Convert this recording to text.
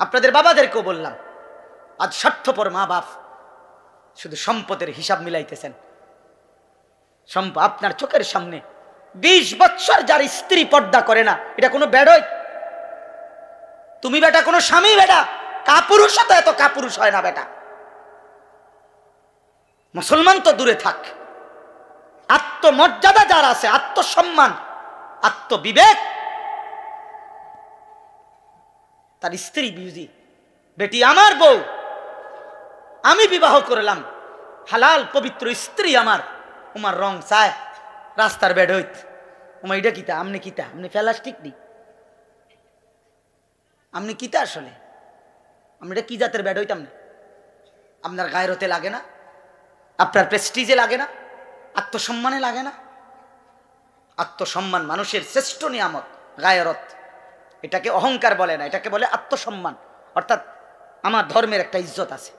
আপনাদের বাবাদেরকেও বললাম, আজ স্বার্থপর মা বাপ শুধু সম্পদের হিসাব মিলাইতেছেন। আপনার চোখের সামনে 20 বছর যার স্ত্রী পর্দা করে না, এটা কোনো বেডই? তুমি বেটা কোনো স্বামী বেটা কাপুরুষ তো এত কাপুরুষ হয় না বেটা। মুসলমান তো দূরে থাক, আত্মমর্যাদা যার আছে, আত্মসম্মান, আত্মবিবেক, তার স্ত্রী বিউজি, বেটি আমার বউ, আমি বিবাহ করলাম, হালাল পবিত্র স্ত্রী আমার, তোমার রং চায় রাস্তার বেড হইত, তোমার এটা কিতা, আমনি কিতা, আমনি প্লাস্টিক নি, আপনি কিতা আসলে, আমি এটা কি জাতের বেড হইতাম না? আপনার গায়রতে লাগে না? আপনার প্রেস্টিজে লাগে না? আত্মসম্মানে লাগে না? আত্মসম্মান মানুষের শ্রেষ্ঠ নিয়ামত, গায়রত। এটাকে অহংকার বলে না, এটাকে বলে আত্মসম্মান। অর্থাৎ আমার ধর্মের একটা ইজ্জত আছে।